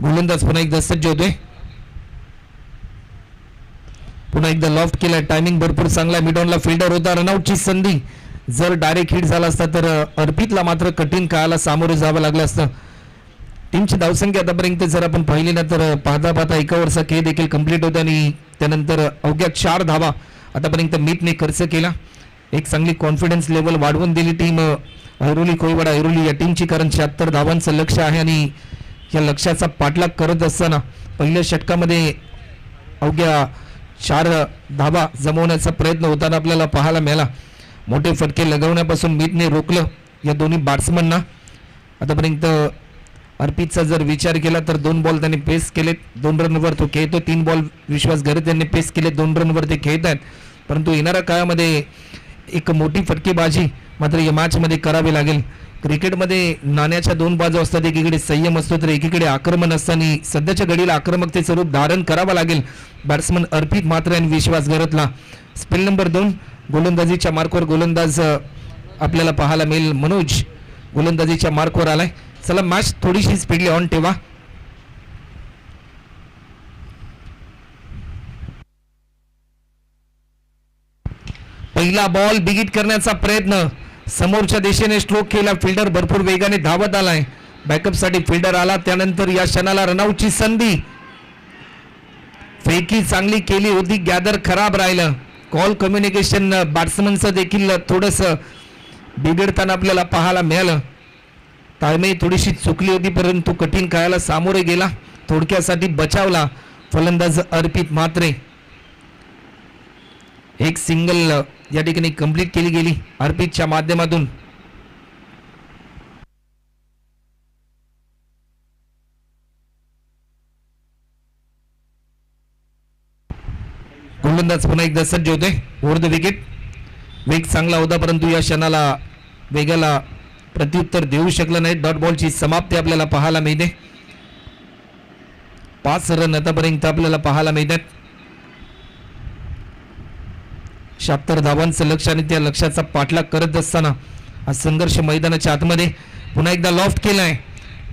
गोलंदाज पुन्हा एकदा सज्ज होतोय. पुन्हा एकदा लॉफ्ट केला. टायमिंग भरपूर चांगला. मिडॉनला फिल्डर होता. रनआउटची संधी. जर डायरेक्ट हिट झाला असता तर अर्पितला मात्र कठीण काळाला सामोरे जावं लागलं असतं. टीमची धावसंख्या आतापर्यंत जर आपण पाहिली ना तर पाहता पाहता 1 ओव्हरचा खेळ देखील कंप्लीट होता आणि त्यानंतर अवघ्या 4 धावा आतापर्यंत मीतने खर्च केला. एक चांगली कॉन्फिडन्स लेवल वाढवून दिली टीम ऐरोली कोळीवाडा ऐरोली या टीमची, कारण 76 धावांचं लक्ष आहे आणि या लक्ष्याचा पाठलाग करत असताना पहिल्या षटकामध्ये अवघ्या 4 धावा जमवण्याचा प्रयत्न होताना आपल्याला पाहायला मिळाला. मोठे फटके लगवण्यापासून मीतने रोखलं या दोन्ही बॅट्समनना. आतापर्यंत अर्पितचा जर विचार केला तर 2 बॉल त्यांनी पेस केलेत, 2 रनवर तो खेळतो. 3 बॉल विश्वास घरत यांनी पेस केले, 2 रनवर ते खेळत आहेत. परंतु येणाऱ्या काळामध्ये एक मोठी फटकेबाजी मात्र या मॅचमध्ये करावी लागेल. क्रिकेटमध्ये नाण्याच्या 2 बाजू असतात, एकीकडे संयम असतो तर एकीकडे आक्रमण असताना सध्याच्या घडीला आक्रमकतेचं रूप धारण करावं लागेल बॅट्समन अर्पित म्हात्रे आणि विश्वास घरतला. स्पेल नंबर 2 गोलंदाजीच्या मार्कवर गोलंदाज आपल्याला पाहायला मिळेल. मनोज गोलंदाजीच्या मार्कवर आलाय. चला मॅच थोडीशी स्पीडली ऑन ठेवा. पहिला बॉल बिगिट करण्याचा प्रयत्न, समोरच्या दिशेने स्ट्रोक केला, फिल्डर भरपूर वेगाने धावत आलाय. बॅकअप साठी फिल्डर आला, त्यानंतर या क्षणाला रनआउटची संधी. फेकी चांगली केली होती, गॅदर खराब राहिलं. कॉल कम्युनिकेशन बॅट्समनचं देखील थोडंसं बिघडताना आपल्याला पाहायला मिळालं. ताळमेळ थोडीशी चुकली होती, परंतु कठीण काळाला सामोरे गेला, थोडक्यासाठी बचावला फलंदाज अर्पित म्हात्रे. एक सिंगल या ठिकाणी कंप्लीट केली गेली अर्पितच्या माध्यमातून. गोलंदाज पुन्हा एकदा सज्ज होते ओव्हर द विकेट. वेग चांगला होता, परंतु या क्षणाला वेगाला प्रत्युत्तर देऊ शकलं नाही. डॉट बॉलची समाप्ती आपल्याला पाहायला मिळते. 5 रन आतापर्यंत आपल्याला पाहायला मिळतात. 76 धावांचं लक्ष आणि त्या लक्ष्याचा पाठलाग करत असताना हा संघर्ष मैदानाच्या आतमध्ये. पुन्हा एकदा लॉफ्ट केलाय,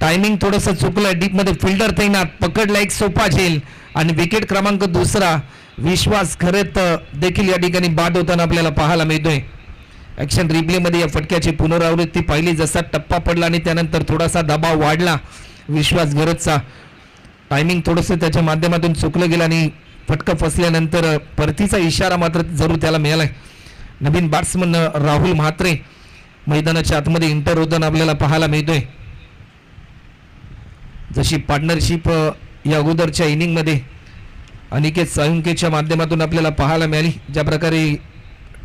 टायमिंग थोडंसं चुकलंय. डीप मध्ये फिल्डर तैनात, पकडला एक सोपा झेल आणि विकेट क्रमांक 2 विश्वास खरेत देखील या ठिकाणी बाद होताना आपल्याला पाहायला मिळतोय. ऍक्शन रिप्ले मध्ये या फटक्याची पुनरावृत्ती पाहिली. जसा टप्पा पडला आणि त्यानंतर थोडासा दबाव वाढला विश्वास घरतचा. टायमिंग थोडंसं त्याच्या माध्यमातून चुकलं गेलं आणि फटका फसल्यानंतर परतीचा इशारा मात्र जरूर त्याला मिळालाय. नवीन बॅट्समन राहुल म्हात्रे मैदानाच्या आतमध्ये इंटर होताना आपल्याला पाहायला मिळतोय. जशी पार्टनरशिप या अगोदरच्या इनिंगमध्ये अनिकेत साळुंकेच्या माध्यमातून आपल्याला पाहायला मिळाली, ज्या प्रकारे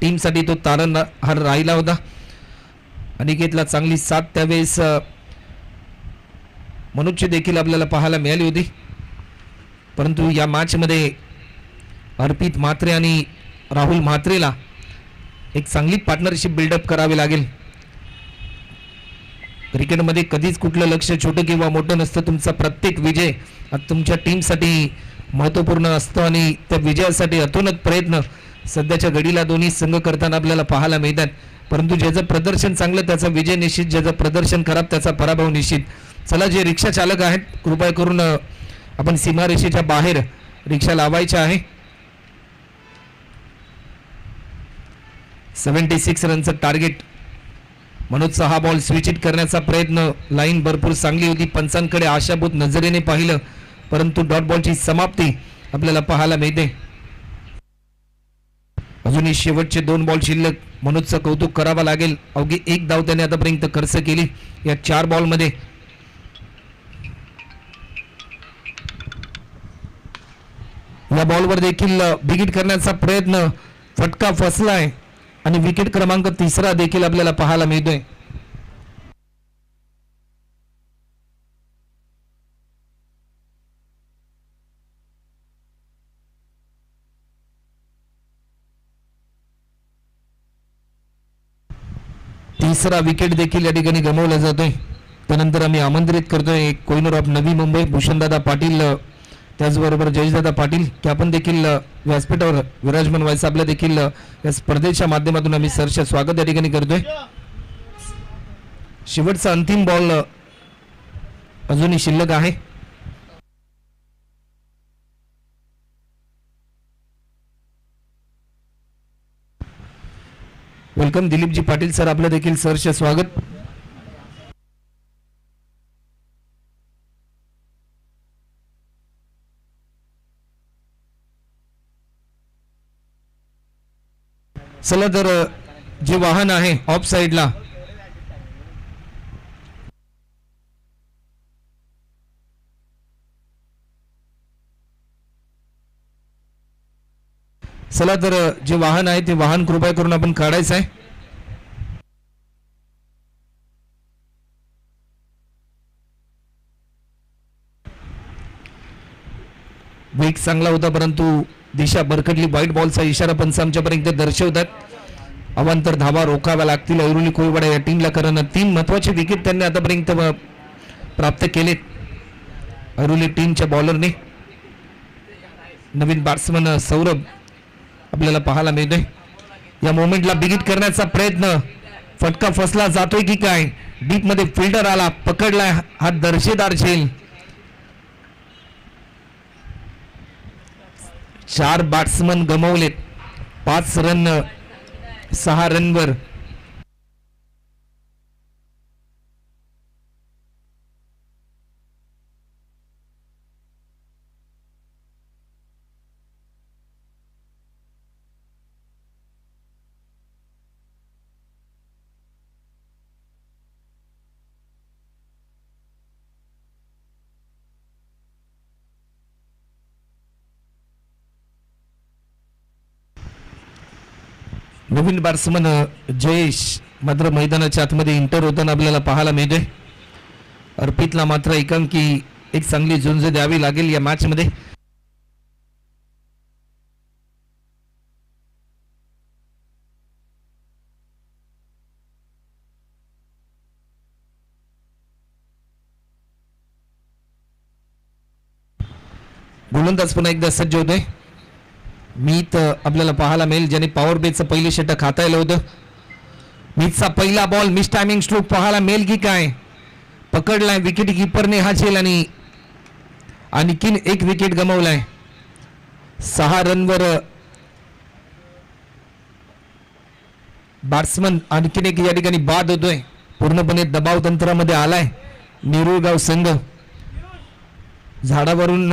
टीमसाठी तो तारणहार राहिला होता. अनिकेतला चांगली साथ त्यावेळेस मनोजची देखील आपल्याला पाहायला मिळाली होती. परंतु या मॅचमध्ये अर्पित म्हात्रे आणि राहुल म्हात्रेला एक चांगली पार्टनरशिप बिल्डअप करावी लागेल. क्रिकेटमध्ये कधीच कुठलं लक्ष छोटं किंवा मोठं नसतं. तुमचा प्रत्येक विजय तुमच्या टीमसाठी महत्त्वपूर्ण असतो आणि त्या विजयासाठी अतोनात प्रयत्न सध्याच्या घडीला दोन्ही संघ करताना आपल्याला पाहायला मिळतात. परंतु ज्याचं प्रदर्शन चांगलं त्याचा विजय निश्चित, ज्याचं प्रदर्शन खराब त्याचा पराभव निश्चित. चला, जे रिक्षा चालक आहेत कृपया करून आपण सीमारेषेच्या बाहेर रिक्षा लावायच्या आहे. 76 रनचं टार्गेट. मनोजचा हा बॉल स्विच हिट करण्याचा प्रयत्न, लाईन भरपूर चांगली होती, पंचांकडे आशाभूत नजरेने पाहिलं, परंतु डॉट बॉलची समाप्ती आपल्याला पाहायला मिळते. अजूनही शेवटचे 2 बॉल शिल्लक. मनोजचं कौतुक करावं लागेल, अवघी 1 धाव त्याने आतापर्यंत खर्च केली या 4 बॉलमध्ये. या बॉलवर देखील बिगिट करण्याचा प्रयत्न, फटका फसलाय आणि विकेट क्रमांक 3 देखील आपल्याला पाहायला मिळतोय. तिसरा विकेट देखील या ठिकाणी गमावला जातोय. त्यानंतर आम्ही आमंत्रित करतोय कोहिनूर ऑफ नवी मुंबई भूषणदादा पाटील, त्याचबरोबर जयेशदादा पाटील की आपण देखील व्यासपीठावर विराजमान व्हायचं. आपल्या देखील या स्पर्धेच्या माध्यमातून आम्ही सरचे स्वागत या ठिकाणी करतोय. शेवटचा अंतिम बॉल अजूनही शिल्लक आहे. वेलकम दिलीपजी पाटील सर, आपलं देखील सरचे स्वागत. चला तर जे वाहन आहे ऑफ साइडला चला तर जे वाहन आहे ते वाहन कृपया करून आपण काढायचं आहे. वेग चांगला होता परंतु दिशा भरकटली. व्हाईट बॉलचा इशारा पंच आमच्यापर्यंत दर्शवतात. अवांतर धावा रोखाव्या लागतील ऐरोली कोळीवाडा या टीमला, कारण 3 महत्वाचे विकेट त्यांनी आतापर्यंत प्राप्त केलेत ऐरोली टीमच्या बॉलरने. नवीन बॅट्समन सौरभ आपल्याला पाहायला मिळतोय. या मोमेंटला बिगिट करण्याचा प्रयत्न, फटका फसला जातोय की काय. डीप मध्ये फिल्डर आला, पकडलाय, हा दर्जेदार झेल. 4 बॅट्समन गमावलेत 5 रन 6 रनवर. नवीन बॅट्समन जयेश मात्र मैदानाच्या आतमध्ये इंटर होताना आपल्याला पाहायला मिळते. अर्पितला मात्र एकांकी एक चांगली झुंज द्यावी लागेल या मॅच मध्ये. गोलंदाज पुन्हा एकदा सज्ज होतोय. मीत आपल्याला पाहायला मिळेल ज्याने पॉवर प्लेचं पहिलं षटक हाताळलं होतं. मीतचा पहिला बॉल मिस टायमिंग स्ट्रोक पाहायला मिळेल की काय. पकडलाय विकेट कीपरने हा झेल आणि आणखीन एक विकेट गमावलाय. 6 रनवर बॅट्समन आणखीन एक या ठिकाणी बाद होतोय. पूर्णपणे दबाव तंत्रामध्ये आलाय नेरुळगाव संघ. झाडावरून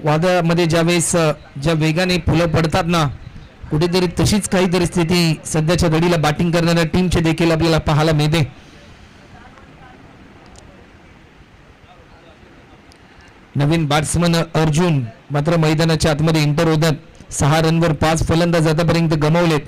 वादळामध्ये ज्यावेळेस ज्या वेगाने फुलं पडतात ना, कुठेतरी तशीच काहीतरी स्थिती सध्याच्या घडीला बॅटिंग करणाऱ्या टीमचे देखील आपल्याला पाहायला मिळते. नवीन बॅट्समन अर्जुन मात्र मैदानाच्या आतमध्ये इंटर होतात. 6 रनवर 5 फलंदाज आतापर्यंत गमावलेत.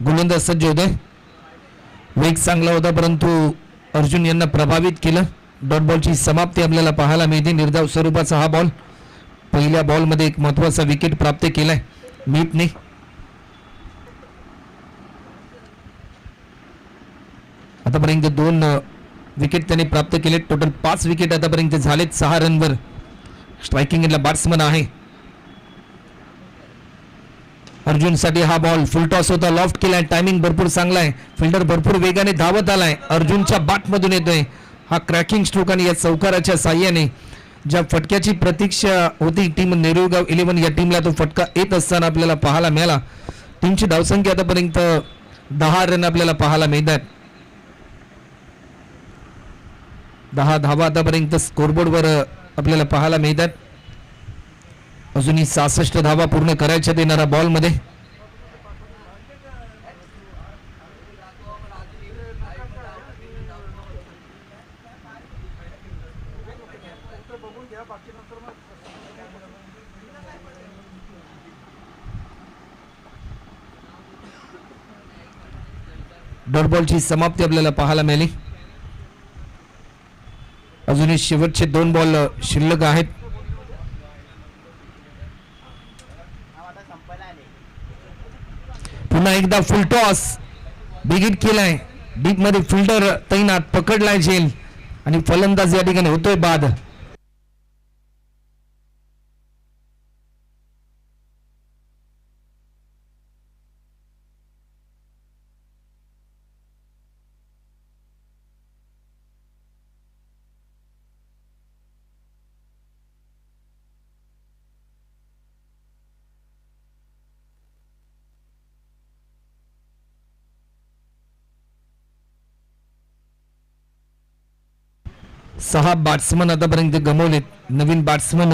गोलंदाज सज्ज होते. वेग चांगला होता परंतु अर्जुन यांना प्रभावित केलं. डॉट बॉलची समाप्ती आपल्याला पाहायला मिळते. निर्धाव स्वरूपाचा हा बॉल. पहिल्या बॉलमध्ये एक महत्वाचा विकेट प्राप्त केलाय मीतने. आतापर्यंत 2 विकेट त्याने प्राप्त केले. टोटल 5 विकेट आतापर्यंत झालेत 6 रनवर. स्ट्रायकिंगला बॅट्समन आहे अर्जुन साठी हा बॉल. फुल टॉस होता, लॉफ्ट केलाय, टायमिंग भरपूर चांगला आहे. फिल्डर भरपूर वेगाने धावत आलाय. अर्जुनच्या बॅट मधून येतोय हा क्रॅकिंग स्ट्रोक आणि या चौकाराच्या साह्याने ज्या फटक्याची प्रतीक्षा होती टीम नेरुळगाव 11 या टीमला तो फटका येत असताना आपल्याला पाहायला मिळाला. टीमची धावसंख्या आतापर्यंत 10 रन आपल्याला पाहायला मिळतात. 10 धावा आतापर्यंत स्कोरबोर्डवर आपल्याला पाहायला मिळतात. अजूनही 66 धावा पूर्ण करायच्या देणारा बॉल मध्ये. डॉट बॉलची समाप्ती आपल्याला पाहायला मिळाली. अजूनही शेवटचे 2 बॉल शिल्लक आहेत. पुन्हा एकदा फुल टॉस बिगिट केलाय. डीप मध्ये फिल्डर तैनात, पकडलाय झेल आणि फलंदाज या ठिकाणी होतोय बाद. 6 बॅट्समन आतापर्यंत गमावलेत. नवीन बॅट्समन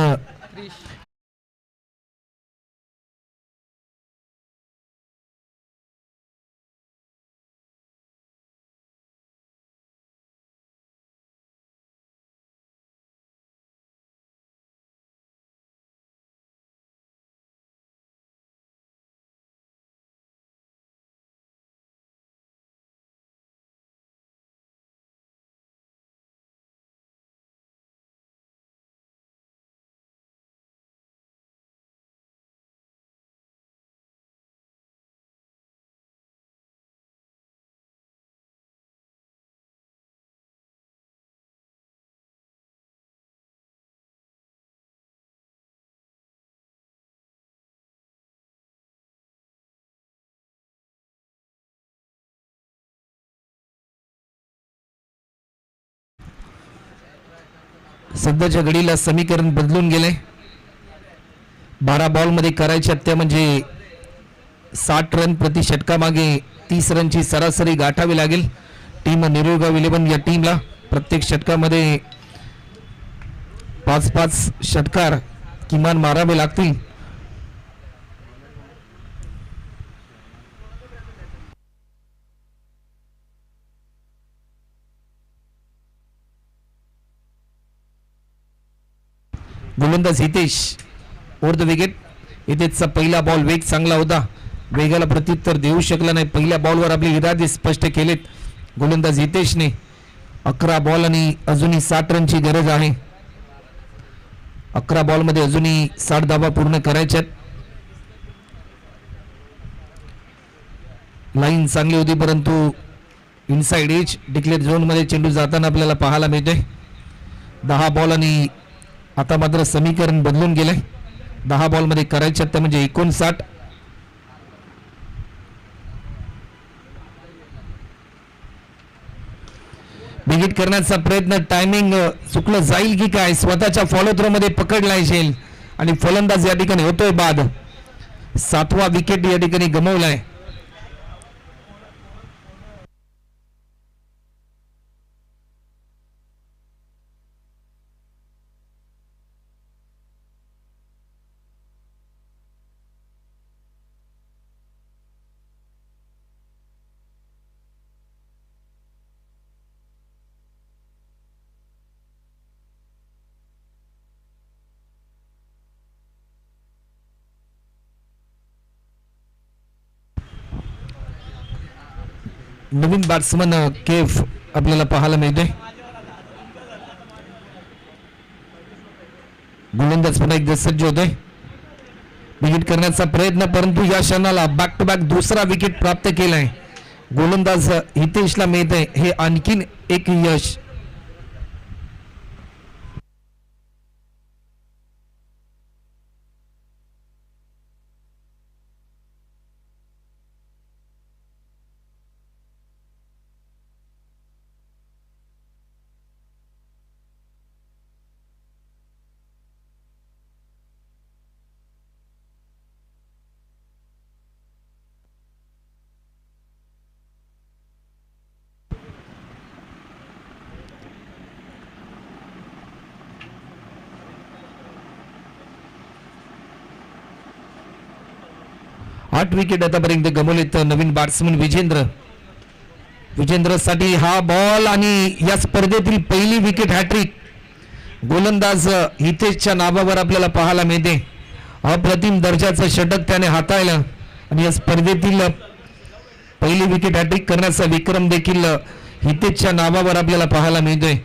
सध्याच्या घडीला समीकरण बदलून गेले. 12 बॉलमध्ये करायचे हत्या म्हणजे 60 रन प्रति षटकामागे 30 रनची सरासरी गाठावी लागेल. टीम निरोगाव 11 या टीमला प्रत्येक षटकामध्ये 5-5 षटकार किमान मारावे लागतील. गोलंदाज हितेश ओव्हर द विकेट. हितेशचा पहिला बॉल वेग चांगला होता, वेगाला प्रत्युत्तर देऊ शकला नाही. पहिल्या बॉलवर आपले इरादे स्पष्ट केलेत गोलंदाज हितेशने. 11 बॉल आणि अजूनही 60 रनची गरज आहे. 11 बॉलमध्ये अजूनही 60 धावा पूर्ण करायच्यात. लाईन चांगली होती परंतु इनसाइड एज डिक्लेअर झोन मध्ये चेंडू जाताना आपल्याला पाहायला मिळते. 10 बॉल आणि आता मात्र समीकरण बदलून गेले. 10 बॉलमध्ये करायचे त्या म्हणजे 59. बिगिट करण्याचा प्रयत्न, टायमिंग चुकलं जाईल की काय, स्वतःच्या फॉलो थ्रो मध्ये पकडला येईल आणि फलंदाज या ठिकाणी होतोय बाद. 7वा विकेट या ठिकाणी गमावलाय. नवीन बॅट्समन केफ आपल्याला पाहायला मिळते. गोलंदाज पुन्हा एकदा सज्ज होतोय विकेट करण्याचा प्रयत्न, परंतु या क्षणाला बॅक टू बॅक दुसरा विकेट प्राप्त केलाय. गोलंदाज हितेशला मिळते हे आणखीन एक यश. आठ विकेट आतापर्यंत गमावलेत नवीन बॅट्समन विजेंद्र साठी हा बॉल आणि या स्पर्धेतील पहिली विकेट हॅट्रिक गोलंदाज हितेशच्या नावावर आपल्याला पाहायला मिळते. अप्रतिम दर्जाचं षटक त्याने हाताळलं आणि या स्पर्धेतील पहिली विकेट हॅट्रिक करण्याचा विक्रम देखील हितेशच्या नावावर आपल्याला पाहायला मिळतोय.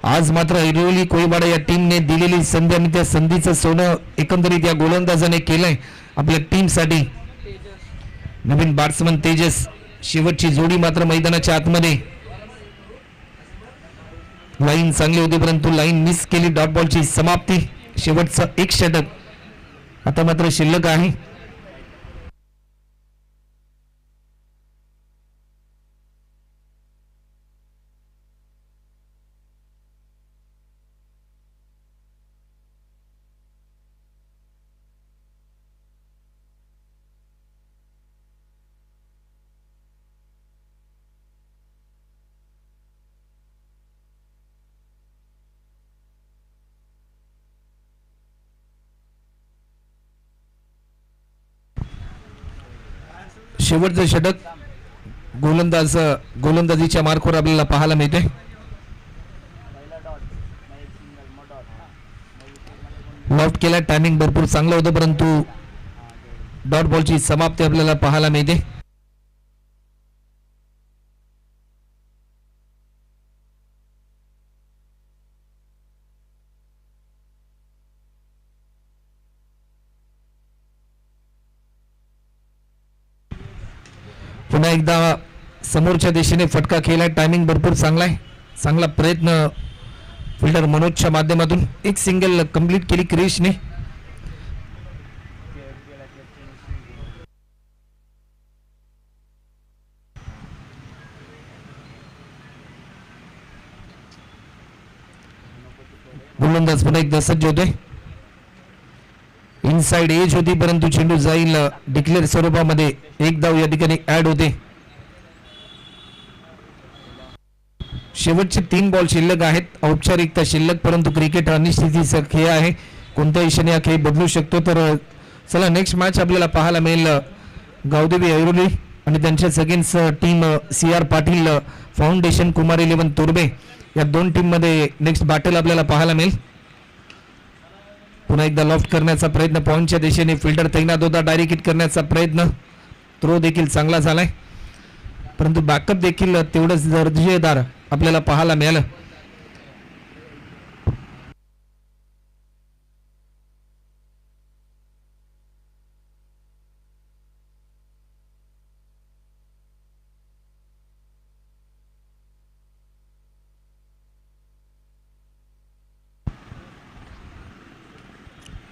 आज मात्र ऐरोली कोळीवाडा या टीमने दिलेली संधी आणि त्या संधीचं सोनं एकंदरीत या गोलंदाजाने केलंय आपल्या टीमसाठी. नवीन बॅट्समन तेजस, शेवटची जोडी मात्र मैदानाच्या आतमध्ये. लाईन चांगली होती परंतु लाईन मिस केली. डॉट बॉलची समाप्ती, शेवटचं एक षटक आता मात्र शिल्लक आहे. शेवटचं षटक गोलंदाजीच्या मार्कवर आपल्याला पाहायला मिळते. लॉफ्ट केला, टायमिंग भरपूर चांगलं होतं, परंतु डॉट बॉलची समाप्ती आपल्याला पाहायला मिळते. पुन्हा एकदा समोरच्या दिशेने फटका केलाय, टायमिंग भरपूर चांगला आहे, चांगला प्रयत्न फिल्डर मनोजच्या माध्यमातून. एक सिंगल कंप्लीट केली क्रिशने. गोलंदाज पुन्हा एकदा सज्ज होते. इनसाइड एज होती, परंतु चेंडू जाईल डिक्लेअर स्वरूपामध्ये. एक धाव या ठिकाणी ऍड होते. शेवटचे 3 बॉल शिल्लक आहेत. औपचारिकता शिल्लक, परंतु क्रिकेट अनिश्चितीचा खेळ आहे. कोणत्याही क्षणी हा खेळ बदलू शकतो. तर चला नेक्स्ट मॅच आपल्याला पाहायला मिळेल गावदेवी ऐरोली आणि त्यांच्या second team CR Patil foundation Kumar 11 तुर्बे या 2 टीम मध्ये नेक्स्ट बॅटल आपल्याला पाहायला मिळेल. पुन्हा एकदा लॉफ्ट करण्याचा प्रयत्न पॉइंटच्या दिशेने. फिल्डर तैनात होता, डायरेक्ट हिट करण्याचा प्रयत्न. थ्रो देखील चांगला झालाय, परंतु बॅकअप देखील तेवढंच दर्जेदार आपल्याला पाहायला मिळालं.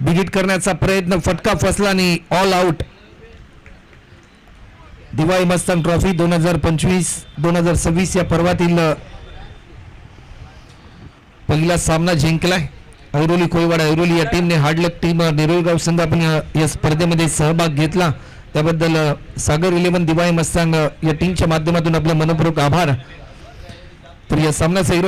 बिग हिट करण्याचा प्रयत्न, फटका फसला आणि all out. Diwali Mastan trophy 2025-2026 या पर्वातील पहिला सामना जिंकलाय ऐरोली कोळीवाडा ऐरोली या टीमने. हार्डलक टीम निरोळगाव संघ आपण या स्पर्धेमध्ये सहभाग घेतला, त्याबद्दल सागर 11 दिवाळी मस्तान या टीमच्या माध्यमातून आपले मनपूर्वक आभार. तर या सामन्याचा